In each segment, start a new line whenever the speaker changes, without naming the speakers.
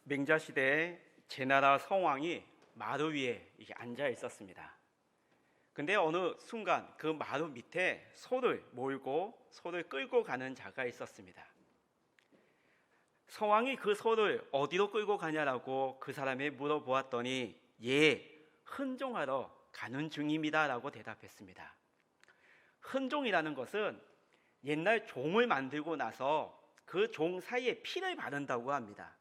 맹자 시대에 제나라 성왕이 마루 위에 이렇게 앉아 있었습니다. 근데 어느 순간 그 마루 밑에 소를 몰고 소를 끌고 가는 자가 있었습니다. 성왕이 그 소를 어디로 끌고 가냐라고 그 사람에 물어보았더니 흔종하러 가는 중입니다 라고 대답했습니다. 흔종이라는 것은 옛날 종을 만들고 나서 그 종 사이에 피를 바른다고 합니다.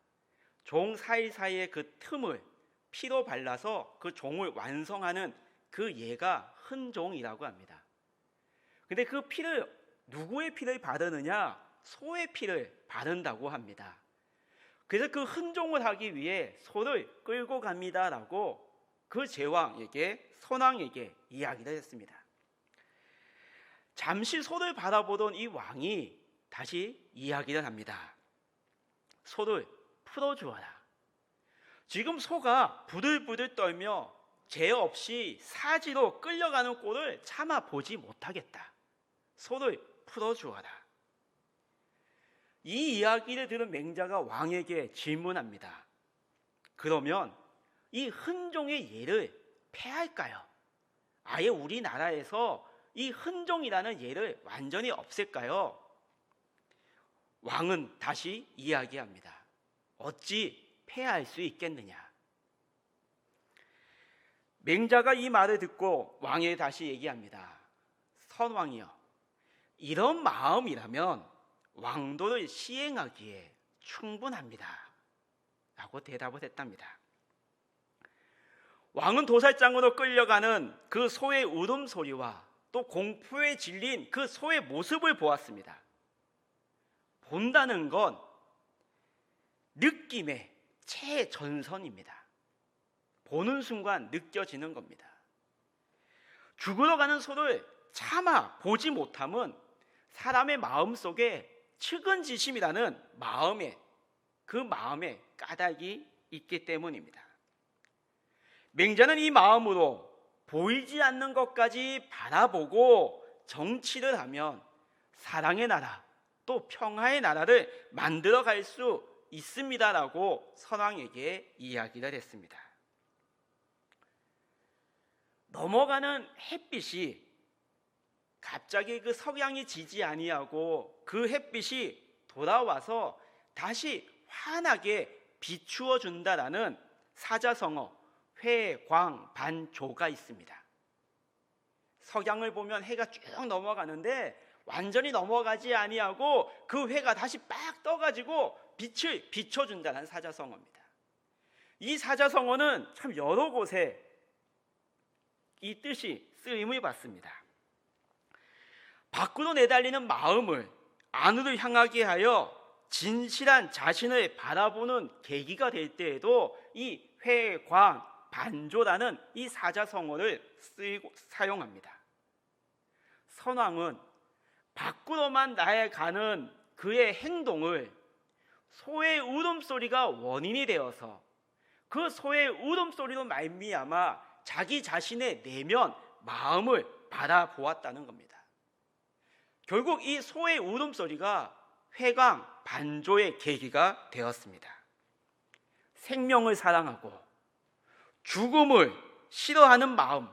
종 사이사이에 그 틈을 피로 발라서 그 종을 완성하는 그 예가 흔종이라고 합니다. 근데 그 피를 누구의 피를 바르느냐? 소의 피를 바른다고 합니다. 그래서 그 흔종을 하기 위해 소를 끌고 갑니다라고 그 제왕에게 선왕에게 이야기를 했습니다. 잠시 소를 바라보던 이 왕이 다시 이야기를 합니다. 소를 풀어주어라. 지금 소가 부들부들 떨며 죄 없이 사지로 끌려가는 꼴을 참아 보지 못하겠다. 소를 풀어주어라. 이 이야기를 들은 맹자가 왕에게 질문합니다. 그러면 이 흔종의 예를 폐할까요? 아예 우리나라에서 이 흔종이라는 예를 완전히 없앨까요? 왕은 다시 이야기합니다. 어찌 폐할 수 있겠느냐? 맹자가 이 말을 듣고 왕에게 다시 얘기합니다. 선왕이여, 이런 마음이라면 왕도를 시행하기에 충분합니다 라고 대답을 했답니다. 왕은 도살장으로 끌려가는 그 소의 울음소리와 또 공포에 질린 그 소의 모습을 보았습니다. 본다는 건 느낌의 최전선입니다. 보는 순간 느껴지는 겁니다. 죽으러 가는 소를 차마 보지 못함은 사람의 마음속에 측은지심이라는 그 마음에 까닭이 있기 때문입니다. 맹자는 이 마음으로 보이지 않는 것까지 바라보고 정치를 하면 사랑의 나라 또 평화의 나라를 만들어 갈 수 있습니다라고 선왕에게 이야기를 했습니다. 넘어가는 햇빛이 갑자기 그 석양이 지지 아니하고 그 햇빛이 돌아와서 다시 환하게 비추어 준다라는 사자성어 회광반조가 있습니다. 석양을 보면 해가 쭉 넘어가는데 완전히 넘어가지 아니하고 그 해가 다시 빡 떠가지고 빛을 비춰준다는 사자성어입니다. 이 사자성어는 참 여러 곳에 이 뜻이 쓰임을 받습니다. 밖으로 내달리는 마음을 안으로 향하게 하여 진실한 자신을 바라보는 계기가 될 때에도 이 회광반조라는 이 사자성어를 사용합니다. 선왕은 밖으로만 나아가는 그의 행동을 소의 울음소리가 원인이 되어서 그 소의 울음소리로 말미암아 자기 자신의 내면 마음을 바라보았다는 겁니다. 결국 이 소의 울음소리가 회광반조의 계기가 되었습니다. 생명을 사랑하고 죽음을 싫어하는 마음,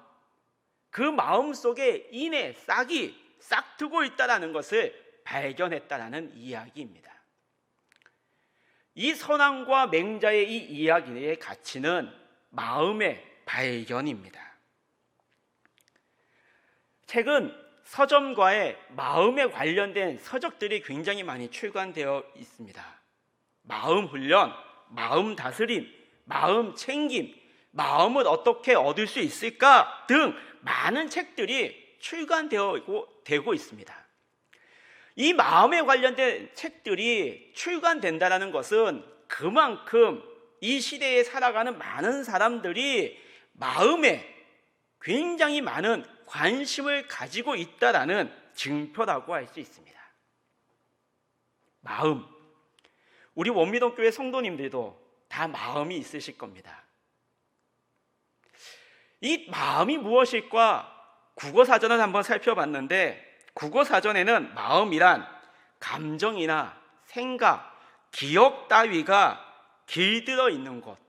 그 마음 속에 인의 싹이 싹트고 있다는 것을 발견했다는 이야기입니다. 이 선왕과 맹자의 이 이야기의 가치는 마음의 발견입니다. 최근 서점과의 마음에 관련된 서적들이 굉장히 많이 출간되어 있습니다. 마음 훈련, 마음 다스림, 마음 챙김, 마음을 어떻게 얻을 수 있을까 등 많은 책들이 출간되고 있습니다. 이 마음에 관련된 책들이 출간된다는 것은 그만큼 이 시대에 살아가는 많은 사람들이 마음에 굉장히 많은 관심을 가지고 있다라는 증표라고 할 수 있습니다. 마음, 우리 원미동교회 성도님들도 다 마음이 있으실 겁니다. 이 마음이 무엇일까? 국어사전을 한번 살펴봤는데 국어사전에는 마음이란 감정이나 생각, 기억 따위가 길들어 있는 곳,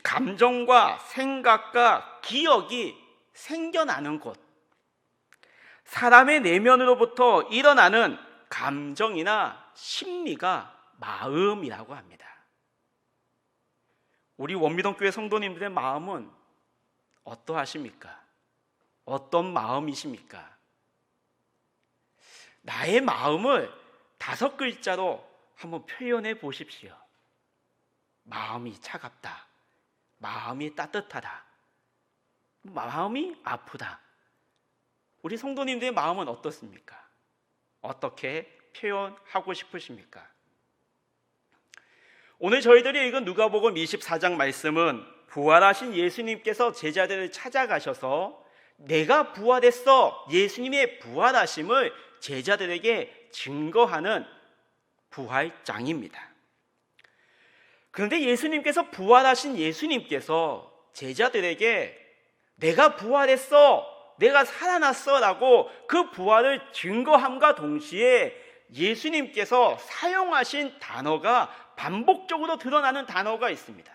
감정과 생각과 기억이 생겨나는 곳, 사람의 내면으로부터 일어나는 감정이나 심리가 마음이라고 합니다. 우리 원미동교회 성도님들의 마음은 어떠하십니까? 어떤 마음이십니까? 나의 마음을 5글자로 한번 표현해 보십시오. 마음이 차갑다, 마음이 따뜻하다, 마음이 아프다. 우리 성도님들의 마음은 어떻습니까? 어떻게 표현하고 싶으십니까? 오늘 저희들이 읽은 누가복음 24장 말씀은 부활하신 예수님께서 제자들을 찾아가셔서 내가 부활했어, 예수님의 부활하심을 제자들에게 증거하는 부활장입니다. 그런데 부활하신 예수님께서 제자들에게 내가 부활했어, 내가 살아났어 라고 그 부활을 증거함과 동시에 예수님께서 사용하신 단어가 반복적으로 드러나는 단어가 있습니다.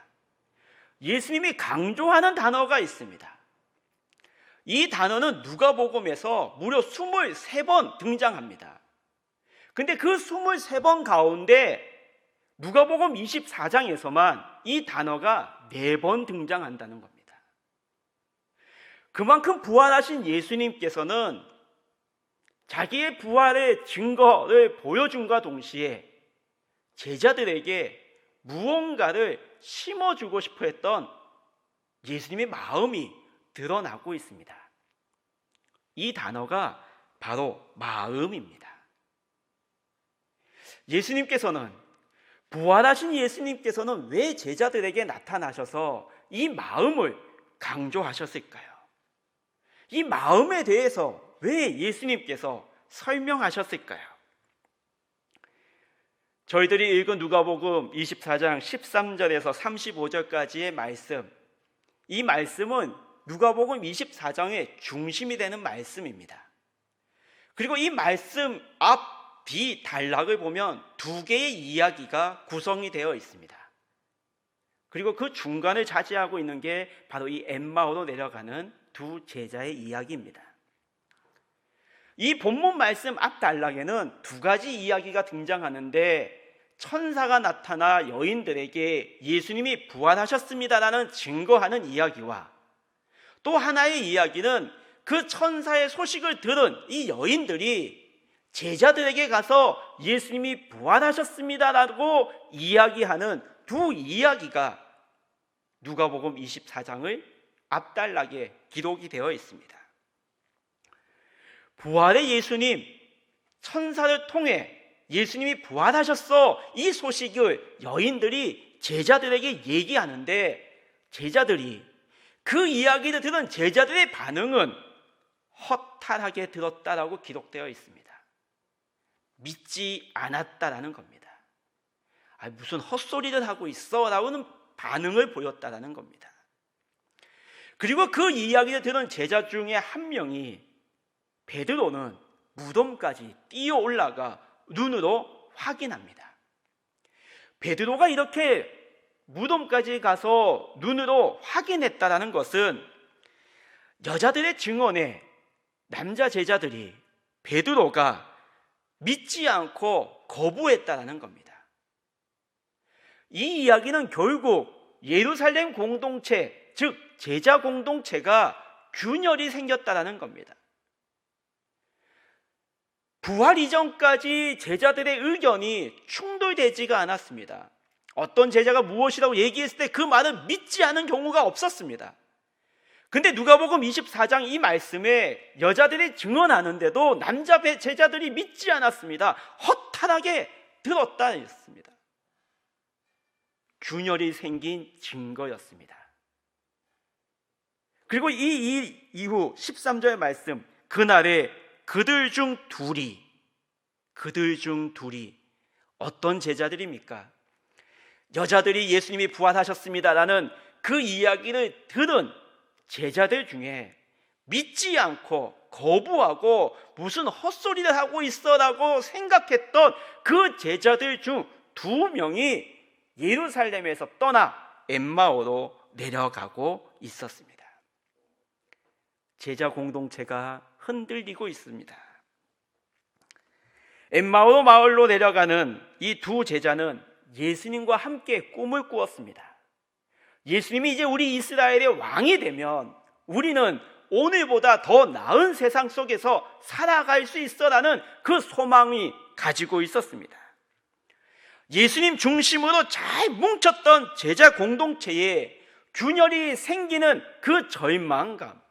예수님이 강조하는 단어가 있습니다. 이 단어는 누가복음에서 무려 23번 등장합니다. 근데 그 23번 가운데 누가복음 24장에서만 이 단어가 4번 등장한다는 겁니다. 그만큼 부활하신 예수님께서는 자기의 부활의 증거를 보여줌과 동시에 제자들에게 무언가를 심어주고 싶어 했던 예수님의 마음이 드러나고 있습니다. 이 단어가 바로 마음입니다. 부활하신 예수님께서는 왜 제자들에게 나타나셔서 이 마음을 강조하셨을까요? 이 마음에 대해서 왜 예수님께서 설명하셨을까요? 저희들이 읽은 누가복음 24장 13절에서 35절까지의 말씀, 이 말씀은 누가복음 24장의 중심이 되는 말씀입니다. 그리고 이 말씀 앞, 뒤 단락을 보면 2개의 이야기가 구성이 되어 있습니다. 그리고 그 중간을 차지하고 있는 게 바로 이 엠마오로 내려가는 2 제자의 이야기입니다. 이 본문 말씀 앞 단락에는 2가지 이야기가 등장하는데, 천사가 나타나 여인들에게 예수님이 부활하셨습니다라는 증거하는 이야기와 또 하나의 이야기는 그 천사의 소식을 들은 이 여인들이 제자들에게 가서 예수님이 부활하셨습니다라고 이야기하는 2 이야기가 누가복음 24장의 앞단락에 기록이 되어 있습니다. 부활의 예수님, 천사를 통해 예수님이 부활하셨어, 이 소식을 여인들이 제자들에게 얘기하는데, 제자들이 그 이야기를 들은 제자들의 반응은 허탈하게 들었다라고 기록되어 있습니다. 믿지 않았다라는 겁니다. 무슨 헛소리를 하고 있어 라고는 반응을 보였다라는 겁니다. 그리고 그 이야기를 들은 제자 중에 한 명이, 베드로는 무덤까지 뛰어 올라가 눈으로 확인합니다. 베드로가 이렇게 무덤까지 가서 눈으로 확인했다라는 것은 여자들의 증언에 남자 제자들이 베드로가 믿지 않고 거부했다라는 겁니다. 이 이야기는 결국 예루살렘 공동체, 즉 제자 공동체가 균열이 생겼다라는 겁니다. 부활 이전까지 제자들의 의견이 충돌되지가 않았습니다. 어떤 제자가 무엇이라고 얘기했을 때 그 말을 믿지 않은 경우가 없었습니다. 근데 누가복음 24장 이 말씀에 여자들이 증언하는데도 남자 제자들이 믿지 않았습니다. 허탈하게 들었다 했습니다. 균열이 생긴 증거였습니다. 그리고 이 이후 13절 말씀, 그날에 그들 중 둘이 어떤 제자들입니까? 여자들이 예수님이 부활하셨습니다라는 그 이야기를 들은 제자들 중에 믿지 않고 거부하고 무슨 헛소리를 하고 있어라고 생각했던 그 제자들 중 2명이 예루살렘에서 떠나 엠마오로 내려가고 있었습니다. 제자 공동체가 흔들리고 있습니다. 엠마오 마을로 내려가는 이 두 제자는 예수님과 함께 꿈을 꾸었습니다. 예수님이 이제 우리 이스라엘의 왕이 되면 우리는 오늘보다 더 나은 세상 속에서 살아갈 수 있어라는 그 소망이 가지고 있었습니다. 예수님 중심으로 잘 뭉쳤던 제자 공동체에 균열이 생기는 그 절망감,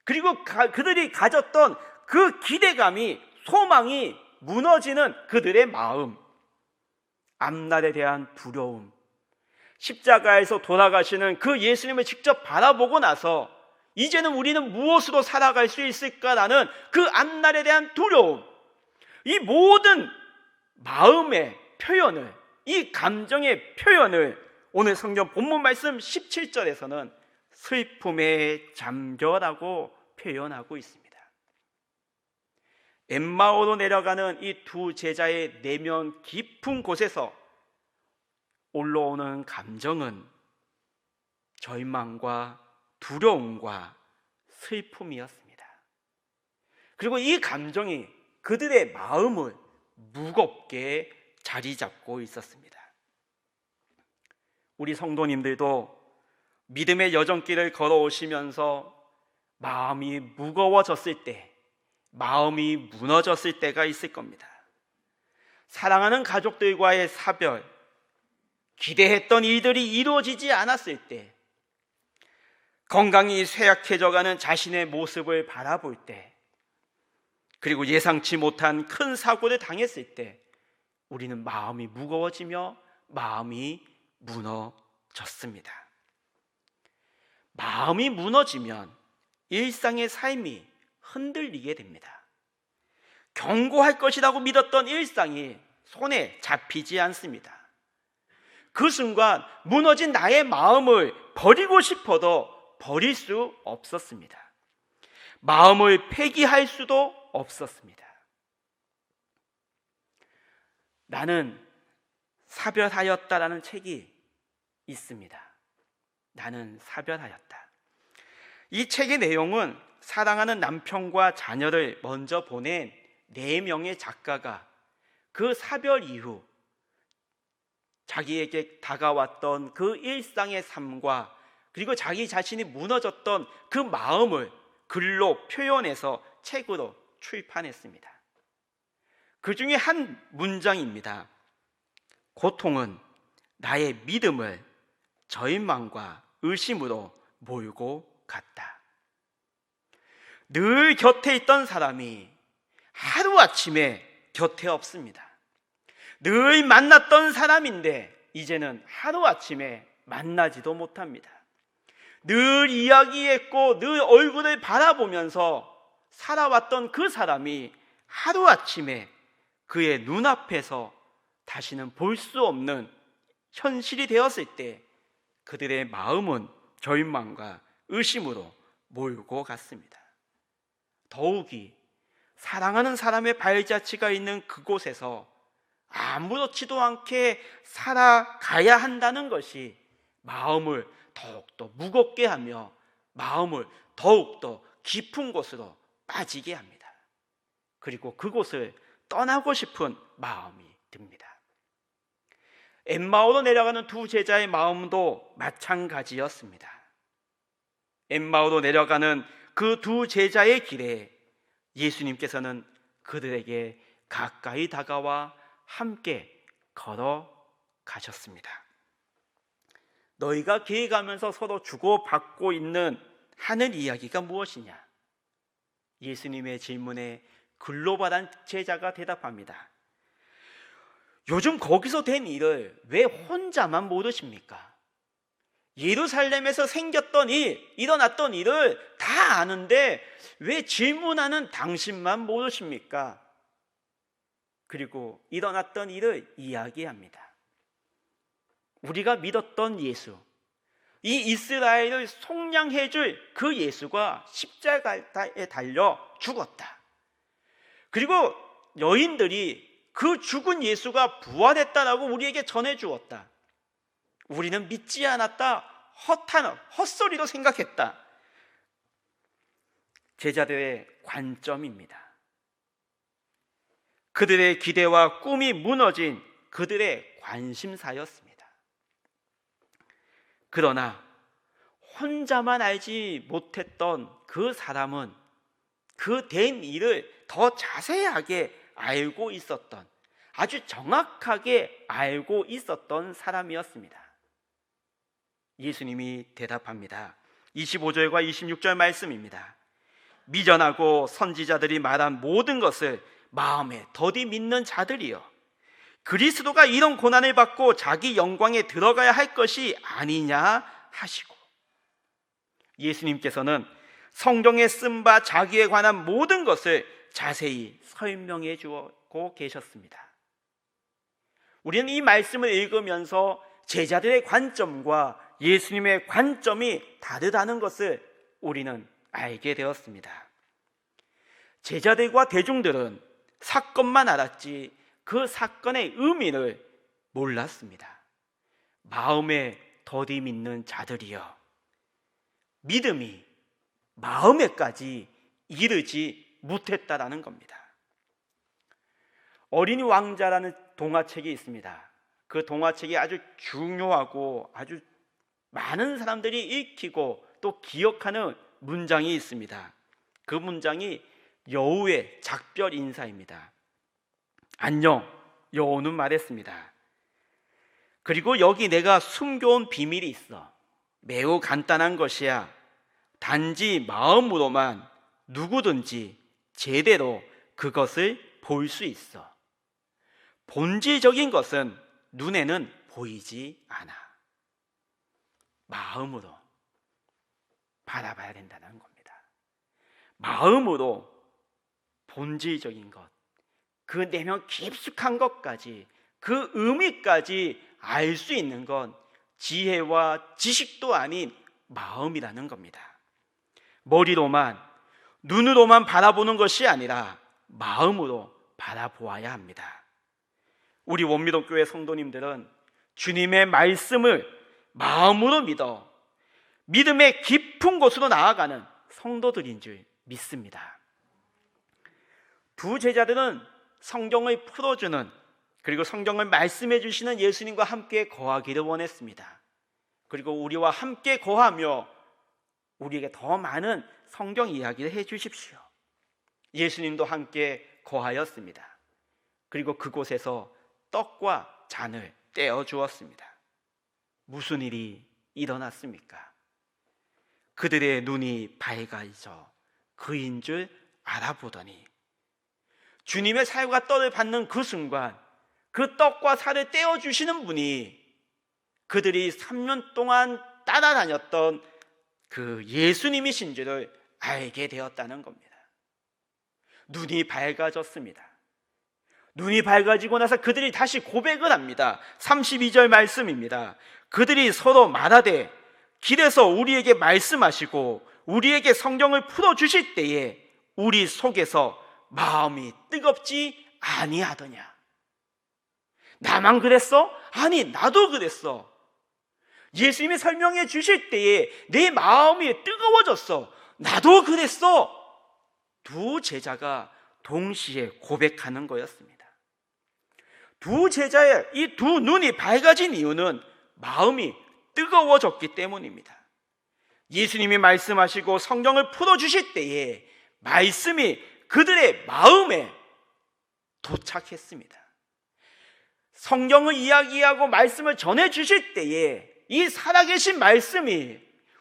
그리고 그들이 가졌던 그 기대감이, 소망이 무너지는 그들의 마음, 앞날에 대한 두려움, 십자가에서 돌아가시는 그 예수님을 직접 바라보고 나서 이제는 우리는 무엇으로 살아갈 수 있을까라는 그 앞날에 대한 두려움, 이 모든 마음의 표현을, 이 감정의 표현을 오늘 성경 본문 말씀 17절에서는 슬픔에 잠겨라고 표현하고 있습니다. 엠마오로 내려가는 이 두 제자의 내면 깊은 곳에서 올라오는 감정은 절망과 두려움과 슬픔이었습니다. 그리고 이 감정이 그들의 마음을 무겁게 자리 잡고 있었습니다. 우리 성도님들도 믿음의 여정길을 걸어오시면서 마음이 무거워졌을 때, 마음이 무너졌을 때가 있을 겁니다. 사랑하는 가족들과의 사별, 기대했던 일들이 이루어지지 않았을 때, 건강이 쇠약해져가는 자신의 모습을 바라볼 때, 그리고 예상치 못한 큰 사고를 당했을 때 우리는 마음이 무거워지며 마음이 무너졌습니다. 마음이 무너지면 일상의 삶이 흔들리게 됩니다. 경고할 것이라고 믿었던 일상이 손에 잡히지 않습니다. 그 순간 무너진 나의 마음을 버리고 싶어도 버릴 수 없었습니다. 마음을 폐기할 수도 없었습니다. 나는 사별하였다라는 책이 있습니다. 나는 사별하였다. 이 책의 내용은 사랑하는 남편과 자녀를 먼저 보낸 4명의 작가가 그 사별 이후 자기에게 다가왔던 그 일상의 삶과 그리고 자기 자신이 무너졌던 그 마음을 글로 표현해서 책으로 출판했습니다. 그 중에 한 문장입니다. 고통은 나의 믿음을 절망과 의심으로 몰고 갔다. 늘 곁에 있던 사람이 하루아침에 곁에 없습니다. 늘 만났던 사람인데 이제는 하루아침에 만나지도 못합니다. 늘 이야기했고 늘 얼굴을 바라보면서 살아왔던 그 사람이 하루아침에 그의 눈앞에서 다시는 볼 수 없는 현실이 되었을 때 그들의 마음은 절망과 의심으로 몰고 갔습니다. 더욱이 사랑하는 사람의 발자취가 있는 그곳에서 아무렇지도 않게 살아가야 한다는 것이 마음을 더욱더 무겁게 하며 마음을 더욱더 깊은 곳으로 빠지게 합니다. 그리고 그곳을 떠나고 싶은 마음이 듭니다. 엠마오로 내려가는 두 제자의 마음도 마찬가지였습니다. 엠마오로 내려가는 그 두 제자의 길에 예수님께서는 그들에게 가까이 다가와 함께 걸어가셨습니다. 너희가 길 가면서 서로 주고받고 있는 하늘 이야기가 무엇이냐? 예수님의 질문에 글로벌한 제자가 대답합니다. 요즘 거기서 된 일을 왜 혼자만 모르십니까? 예루살렘에서 생겼던 일, 일어났던 일을 다 아는데 왜 질문하는 당신만 모르십니까? 그리고 일어났던 일을 이야기합니다. 우리가 믿었던 예수, 이 이스라엘을 속량해줄 그 예수가 십자가에 달려 죽었다. 그리고 여인들이 그 죽은 예수가 부활했다라고 우리에게 전해 주었다. 우리는 믿지 않았다, 헛소리로 생각했다. 제자들의 관점입니다. 그들의 기대와 꿈이 무너진 그들의 관심사였습니다. 그러나 혼자만 알지 못했던 그 사람은 그 된 일을 더 자세하게 알고 있었던, 아주 정확하게 알고 있었던 사람이었습니다. 예수님이 대답합니다. 25절과 26절 말씀입니다. 미전하고 선지자들이 말한 모든 것을 마음에 더디 믿는 자들이여, 그리스도가 이런 고난을 받고 자기 영광에 들어가야 할 것이 아니냐 하시고, 예수님께서는 성경에 쓴 바 자기에 관한 모든 것을 자세히 설명해 주고 계셨습니다. 우리는 이 말씀을 읽으면서 제자들의 관점과 예수님의 관점이 다르다는 것을 우리는 알게 되었습니다. 제자들과 대중들은 사건만 알았지 그 사건의 의미를 몰랐습니다. 마음에 더디 믿는 자들이여, 믿음이 마음에까지 이르지 못했다라는 겁니다. 어린이 왕자라는 동화책이 있습니다. 그 동화책이 아주 중요하고 아주 많은 사람들이 읽히고 또 기억하는 문장이 있습니다. 그 문장이 여우의 작별 인사입니다. 안녕, 여우는 말했습니다. 그리고 여기 내가 숨겨온 비밀이 있어. 매우 간단한 것이야. 단지 마음으로만 누구든지 제대로 그것을 볼 수 있어. 본질적인 것은 눈에는 보이지 않아. 마음으로 바라봐야 된다는 겁니다. 마음으로 본질적인 것, 그 내면 깊숙한 것까지, 그 의미까지 알 수 있는 건 지혜와 지식도 아닌 마음이라는 겁니다. 머리로만, 눈으로만 바라보는 것이 아니라 마음으로 바라보아야 합니다. 우리 원미도교회 성도님들은 주님의 말씀을 마음으로 믿어 믿음의 깊은 곳으로 나아가는 성도들인 줄 믿습니다. 두 제자들은 성경을 풀어주는, 그리고 성경을 말씀해 주시는 예수님과 함께 거하기를 원했습니다. 그리고 우리와 함께 거하며 우리에게 더 많은 성경 이야기를 해 주십시오. 예수님도 함께 거하였습니다. 그리고 그곳에서 떡과 잔을 떼어 주었습니다. 무슨 일이 일어났습니까? 그들의 눈이 밝아져 그인 줄 알아보더니 주님의 살과 떡을 받는 그 순간 그 떡과 살을 떼어 주시는 분이 그들이 3년 동안 따라다녔던 그 예수님이신 줄을 알게 되었다는 겁니다. 눈이 밝아졌습니다. 눈이 밝아지고 나서 그들이 다시 고백을 합니다. 32절 말씀입니다. 그들이 서로 말하되 길에서 우리에게 말씀하시고 우리에게 성경을 풀어주실 때에 우리 속에서 마음이 뜨겁지 아니하더냐. 나만 그랬어? 아니, 나도 그랬어. 예수님이 설명해 주실 때에 내 마음이 뜨거워졌어. 나도 그랬어. 두 제자가 동시에 고백하는 거였습니다. 두 제자의 이 두 눈이 밝아진 이유는 마음이 뜨거워졌기 때문입니다. 예수님이 말씀하시고 성경을 풀어주실 때에 말씀이 그들의 마음에 도착했습니다. 성경을 이야기하고 말씀을 전해주실 때에 이 살아계신 말씀이,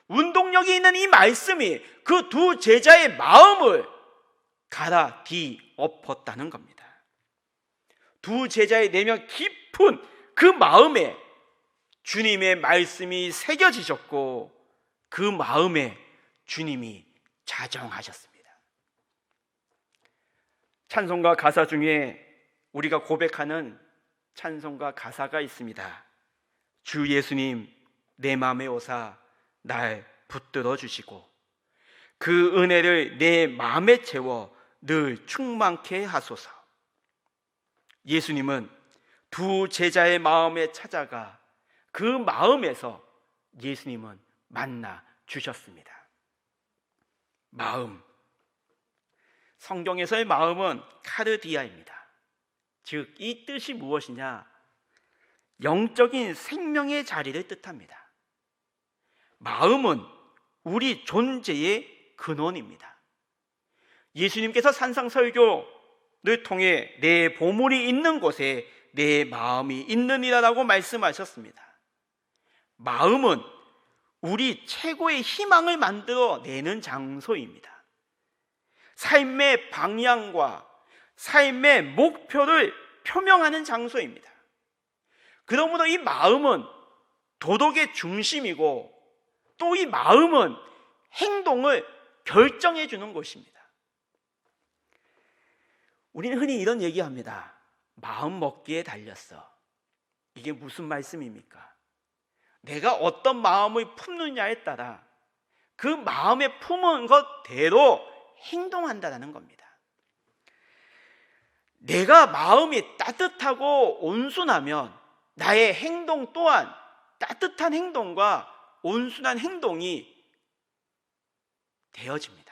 운동력이 있는 이 말씀이 그 두 제자의 마음을 갈아 뒤엎었다는 겁니다. 두 제자의 내면 깊은 그 마음에 주님의 말씀이 새겨지셨고 그 마음에 주님이 자정하셨습니다. 찬송가 가사 중에 우리가 고백하는 찬송가 가사가 있습니다. 주 예수님 내 마음에 오사 날 붙들어 주시고 그 은혜를 내 마음에 채워 늘 충만케 하소서. 예수님은 두 제자의 마음에 찾아가 그 마음에서 예수님은 만나 주셨습니다. 마음, 성경에서의 마음은 카르디아입니다. 즉, 이 뜻이 무엇이냐? 영적인 생명의 자리를 뜻합니다. 마음은 우리 존재의 근원입니다. 예수님께서 산상설교를 통해 내 보물이 있는 곳에 내 마음이 있느니라라고 말씀하셨습니다. 마음은 우리 최고의 희망을 만들어내는 장소입니다. 삶의 방향과 삶의 목표를 표명하는 장소입니다. 그러므로 이 마음은 도덕의 중심이고 또 이 마음은 행동을 결정해 주는 것입니다. 우리는 흔히 이런 얘기합니다. 마음 먹기에 달렸어. 이게 무슨 말씀입니까? 내가 어떤 마음을 품느냐에 따라 그 마음에 품은 것대로 행동한다는 겁니다. 내가 마음이 따뜻하고 온순하면 나의 행동 또한 따뜻한 행동과 온순한 행동이 되어집니다.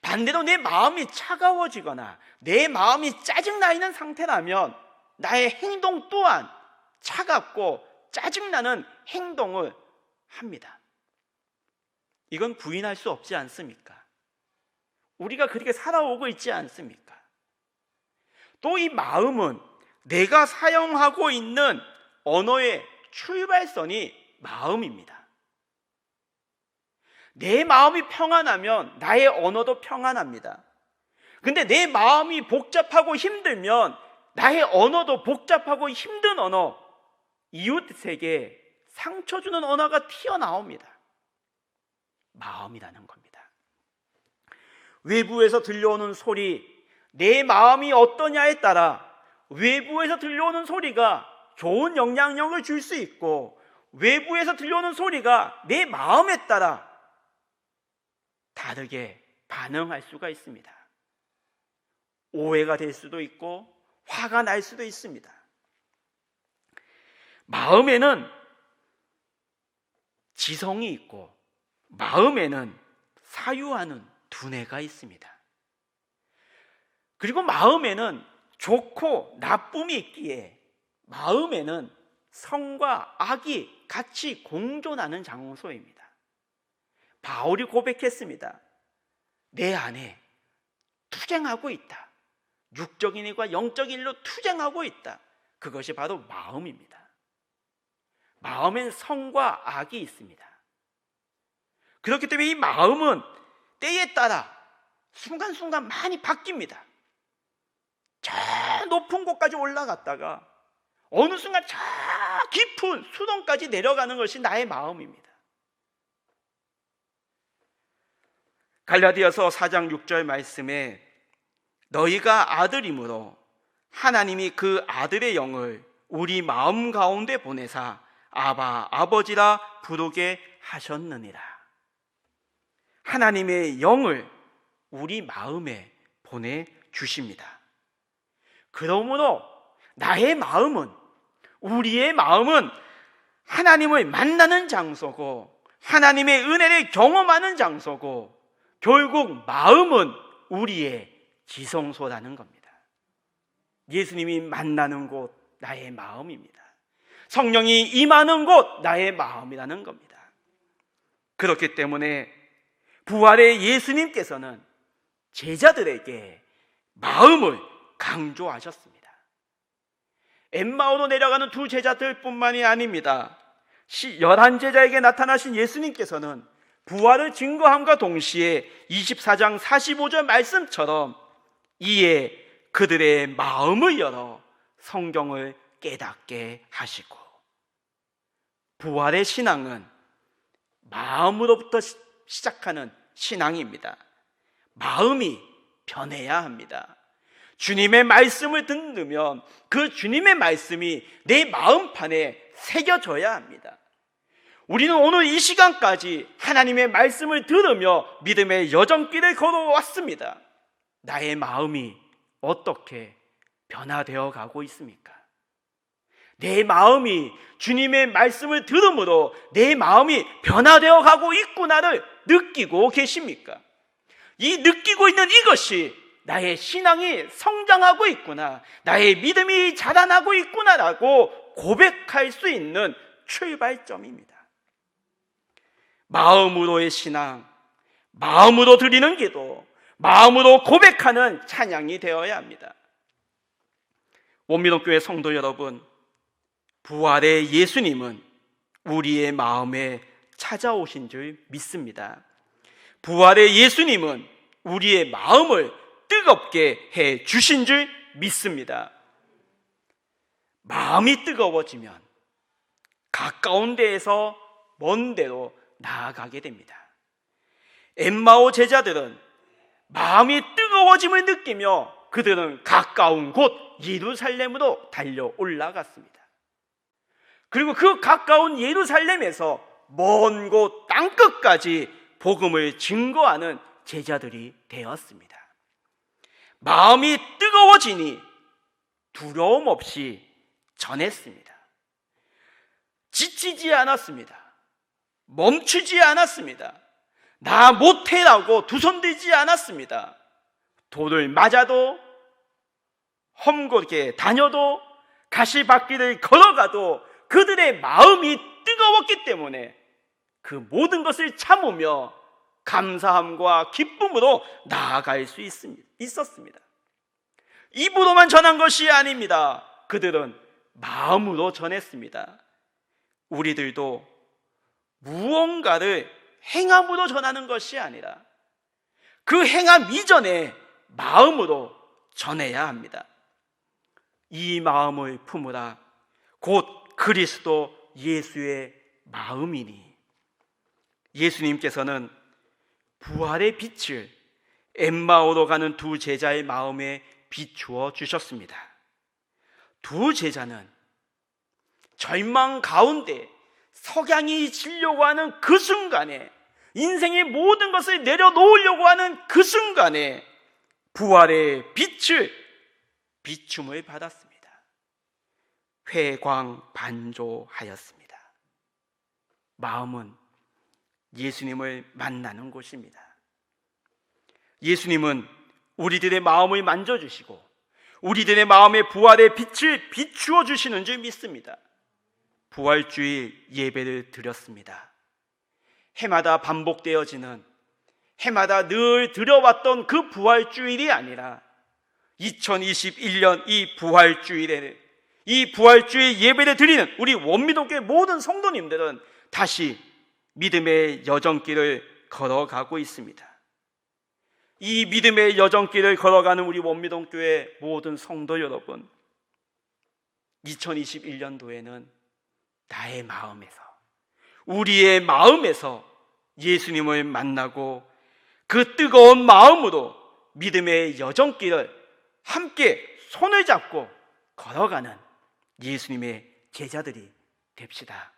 반대로 내 마음이 차가워지거나 내 마음이 짜증나 있는 상태라면 나의 행동 또한 차갑고 짜증나는 행동을 합니다. 이건 부인할 수 없지 않습니까? 우리가 그렇게 살아오고 있지 않습니까? 또 이 마음은 내가 사용하고 있는 언어의 출발선이 마음입니다. 내 마음이 평안하면 나의 언어도 평안합니다. 근데 내 마음이 복잡하고 힘들면 나의 언어도 복잡하고 힘든 언어, 이웃에게 상처 주는 언어가 튀어나옵니다. 마음이라는 겁니다. 외부에서 들려오는 소리, 내 마음이 어떠냐에 따라 외부에서 들려오는 소리가 좋은 영향력을 줄 수 있고 외부에서 들려오는 소리가 내 마음에 따라 다르게 반응할 수가 있습니다. 오해가 될 수도 있고 화가 날 수도 있습니다. 마음에는 지성이 있고 마음에는 사유하는 두뇌가 있습니다. 그리고 마음에는 좋고 나쁨이 있기에 마음에는 성과 악이 같이 공존하는 장소입니다. 바울이 고백했습니다. 내 안에 투쟁하고 있다. 육적인 일과 영적인 일로 투쟁하고 있다. 그것이 바로 마음입니다. 마음엔 성과 악이 있습니다. 그렇기 때문에 이 마음은 때에 따라 순간순간 많이 바뀝니다. 저 높은 곳까지 올라갔다가 어느 순간 저 깊은 수렁까지 내려가는 것이 나의 마음입니다. 갈라디아서 4장 6절 말씀에 너희가 아들이므로 하나님이 그 아들의 영을 우리 마음 가운데 보내사 아바 아버지라 부르게 하셨느니라. 하나님의 영을 우리 마음에 보내주십니다. 그러므로 나의 마음은, 우리의 마음은 하나님을 만나는 장소고 하나님의 은혜를 경험하는 장소고 결국 마음은 우리의 지성소라는 겁니다. 예수님이 만나는 곳 나의 마음입니다. 성령이 임하는 곳 나의 마음이라는 겁니다. 그렇기 때문에 부활의 예수님께서는 제자들에게 마음을 강조하셨습니다. 엠마오로 내려가는 두 제자들 뿐만이 아닙니다. 11제자에게 나타나신 예수님께서는 부활을 증거함과 동시에 24장 45절 말씀처럼 이에 그들의 마음을 열어 성경을 깨닫게 하시고, 부활의 신앙은 마음으로부터 시작하는 신앙입니다. 마음이 변해야 합니다. 주님의 말씀을 듣으면 그 주님의 말씀이 내 마음판에 새겨져야 합니다. 우리는 오늘 이 시간까지 하나님의 말씀을 들으며 믿음의 여정길을 걸어왔습니다. 나의 마음이 어떻게 변화되어 가고 있습니까? 내 마음이 주님의 말씀을 들음으로 내 마음이 변화되어 가고 있구나를 느끼고 계십니까? 이 느끼고 있는 이것이 나의 신앙이 성장하고 있구나, 나의 믿음이 자라나고 있구나라고 고백할 수 있는 출발점입니다. 마음으로의 신앙, 마음으로 드리는 기도, 마음으로 고백하는 찬양이 되어야 합니다. 원미동교회 성도 여러분, 부활의 예수님은 우리의 마음에 찾아오신 줄 믿습니다. 부활의 예수님은 우리의 마음을 뜨겁게 해 주신 줄 믿습니다. 마음이 뜨거워지면 가까운 데에서 먼 데로 나아가게 됩니다. 엠마오 제자들은 마음이 뜨거워짐을 느끼며 그들은 가까운 곳 예루살렘으로 달려 올라갔습니다. 그리고 그 가까운 예루살렘에서 먼 곳 땅끝까지 복음을 증거하는 제자들이 되었습니다. 마음이 뜨거워지니 두려움 없이 전했습니다. 지치지 않았습니다. 멈추지 않았습니다. 나 못해라고 두 손 들지 않았습니다. 돌을 맞아도, 험고게 다녀도, 가시밭길을 걸어가도 그들의 마음이 뜨거웠기 때문에 그 모든 것을 참으며 감사함과 기쁨으로 나아갈 수 있었습니다. 입으로만 전한 것이 아닙니다. 그들은 마음으로 전했습니다. 우리들도 무언가를 행함으로 전하는 것이 아니라 그 행함 이전에 마음으로 전해야 합니다. 이 마음을 품으라, 곧 그리스도 예수의 마음이니. 예수님께서는 부활의 빛을 엠마오로 가는 두 제자의 마음에 비추어 주셨습니다. 두 제자는 절망 가운데 석양이 지려고 하는 그 순간에, 인생의 모든 것을 내려놓으려고 하는 그 순간에 부활의 빛을 비춤을 받았습니다. 회광반조하였습니다. 마음은 예수님을 만나는 곳입니다. 예수님은 우리들의 마음을 만져주시고 우리들의 마음에 부활의 빛을 비추어 주시는 줄 믿습니다. 부활주일 예배를 드렸습니다. 해마다 반복되어지는, 해마다 늘 드려왔던 그 부활주일이 아니라 2021년 이 부활주일 예배를 드리는 우리 원미동교회 모든 성도님들은 다시 믿음의 여정길을 걸어가고 있습니다. 이 믿음의 여정길을 걸어가는 우리 원미동교회 모든 성도 여러분, 2021년도에는 나의 마음에서, 우리의 마음에서 예수님을 만나고 그 뜨거운 마음으로 믿음의 여정길을 함께 손을 잡고 걸어가는 예수님의 제자들이 됩시다.